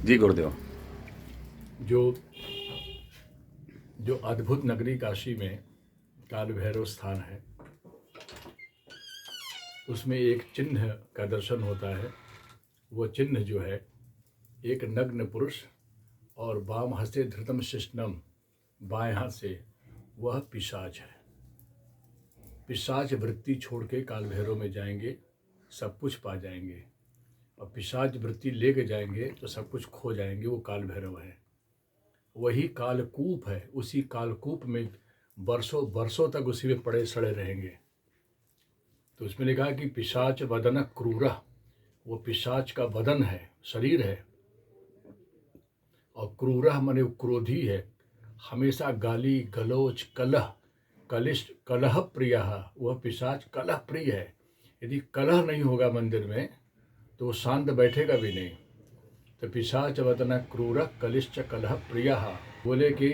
जी गुरुदेव। जो जो अद्भुत नगरी काशी में काल भैरव स्थान है, उसमें एक चिन्ह का दर्शन होता है। वो चिन्ह जो है एक नग्न पुरुष और वाम हस्ते धृतम शिष्णम, बाएं हाथ से, वह पिशाच है। पिशाच वृत्ति छोड़ के काल भैरव में जाएंगे, सब कुछ पा जाएंगे, और पिशाच वृत्ति लेके जाएंगे तो सब कुछ खो जाएंगे। वो काल भैरव है, वही कालकूप है। उसी कालकूप में बरसों बरसों तक उसी में पड़े सड़े रहेंगे। तो उसमें लिखा है कि पिशाच वदन क्रूरः, वो पिशाच का वदन है, शरीर है, और क्रूरः माने क्रोधी है, हमेशा गाली गलोच कलह कलिष्ट कलह प्रियः, वह पिशाच कलह प्रिय है। यदि कलह नहीं होगा मंदिर में तो वो शांत बैठेगा भी नहीं। तो पिशाच वदन क्रूरः कलिश्च कलह प्रियः, बोले कि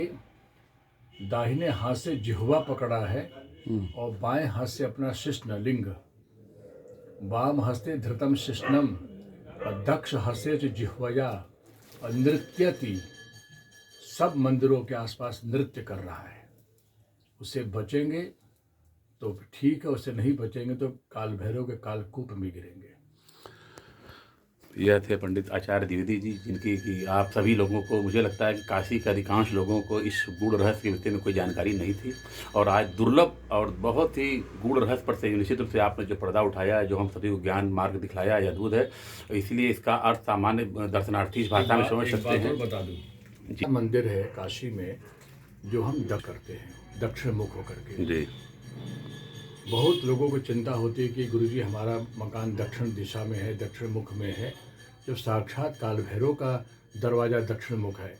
दाहिने हाथ से जिह्वा पकड़ा है और बाएं हाथ से अपना शिश्न लिंग, वाम हस्ते धृतम शिश्नम और दक्ष हस्ते जिह्वया, और नृत्यति, सब मंदिरों के आसपास नृत्य कर रहा है। उससे बचेंगे तो ठीक है, उससे नहीं बचेंगे तो काल भैरव के कालकूप में गिरेंगे। यह थे पंडित आचार्य द्विवेदी जी, जिनकी कि आप सभी लोगों को, मुझे लगता है कि काशी के अधिकांश लोगों को इस गूढ़ रहस्य के विषय में कोई जानकारी नहीं थी, और आज दुर्लभ और बहुत ही गूढ़ रहस्य पर से निश्चित रूप से आपने जो पर्दा उठाया है, जो हम सभी को ज्ञान मार्ग दिखलाया है, अद्भुत है। इसलिए इसका अर्थ सामान्य दर्शनार्थी इस भाषा में समझ सकते हैं। बता दूँ, मंदिर है काशी में जो हम दर्शन करते हैं दक्षिण मुख होकर के। जी। बहुत लोगों को चिंता होती है कि गुरुजी हमारा मकान दक्षिण दिशा में है, दक्षिण मुख में है, जब साक्षात काल भैरव का दरवाज़ा दक्षिण मुख है।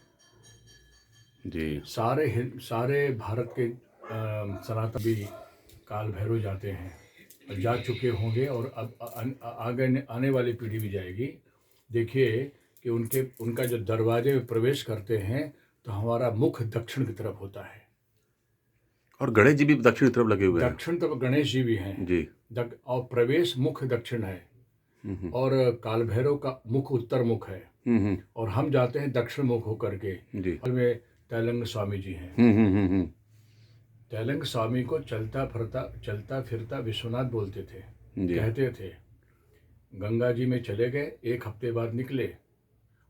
जी। सारे भारत के सनातन भी काल भैरव जाते हैं और जा चुके होंगे, और अब आगे आने वाली पीढ़ी भी जाएगी। देखिए कि उनका जो दरवाजे में प्रवेश करते हैं तो हमारा मुख दक्षिण की तरफ होता है, और गणेश जी भी दक्षिण तरफ लगे हुए हैं। दक्षिण तरफ गणेश जी भी हैं जी। और प्रवेश मुख दक्षिण है, और काल भैरव का मुख उत्तर मुख है, और हम जाते हैं दक्षिण मुख होकर के। जी। और में तैलंग स्वामी जी हैं। तैलंग स्वामी को चलता फिरता विश्वनाथ बोलते थे, कहते थे। गंगा जी में चले गए, एक हफ्ते बाद निकले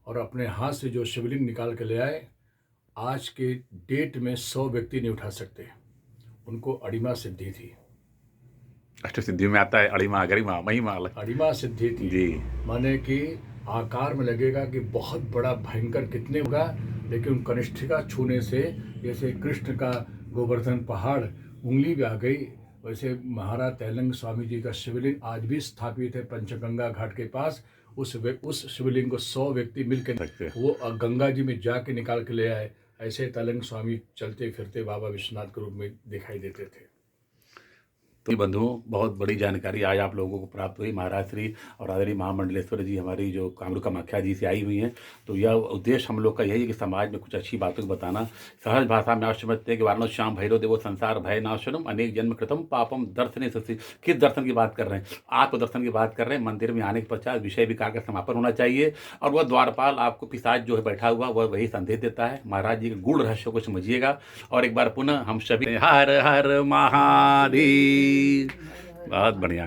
और अपने हाथ से जो शिवलिंग निकाल के ले आए, आज के डेट में 100 व्यक्ति नहीं उठा सकते। उनको अड़िमा सिद्धि थी। अष्ट सिद्धि में आता है अड़िमा गरिमा महिमा। अड़िमा सिद्धि थी जी। माने कि आकार में लगेगा कि बहुत बड़ा भयंकर कितने होगा, लेकिन कनिष्ठिका छूने से जैसे कृष्ण का गोवर्धन पहाड़ उंगली में आ गई, वैसे महाराज तैलंग स्वामी जी का शिवलिंग आज भी स्थापित है पंचगंगा घाट के पास। उस शिवलिंग को 100 व्यक्ति मिलकर वो गंगा जी में जाके निकाल के ले आए। ऐसे तैलंग स्वामी चलते फिरते बाबा विश्वनाथ के रूप में दिखाई देते थे। तो बंधुओं, बहुत बड़ी जानकारी आज आप लोगों को प्राप्त हुई। महाराज श्री और आदरणीय महामंडलेश्वर जी हमारी जो कामरूप कामाख्या जी से आई हुई हैं, तो यह उद्देश्य हम लोग का यही है कि समाज में कुछ अच्छी बातों को बताना। सहज भाषा में आप समझते हैं कि वारणो श्याम भैरव देवो संसार भय नाशनम अनेक जन्म कृतम पापम दर्शने ससी। किस दर्शन की बात कर रहे हैं? आत्म दर्शन की बात कर रहे हैं। मंदिर में आने के पश्चात विषय विकार का समापन होना चाहिए, और वह द्वारपाल आपको पिशाच जो है बैठा हुआ वह वही संदेश देता है। महाराज जी के गूढ़ रहस्य को समझिएगा। और एक बार पुनः हम सभी हर हर महादेव। बहुत बढ़िया।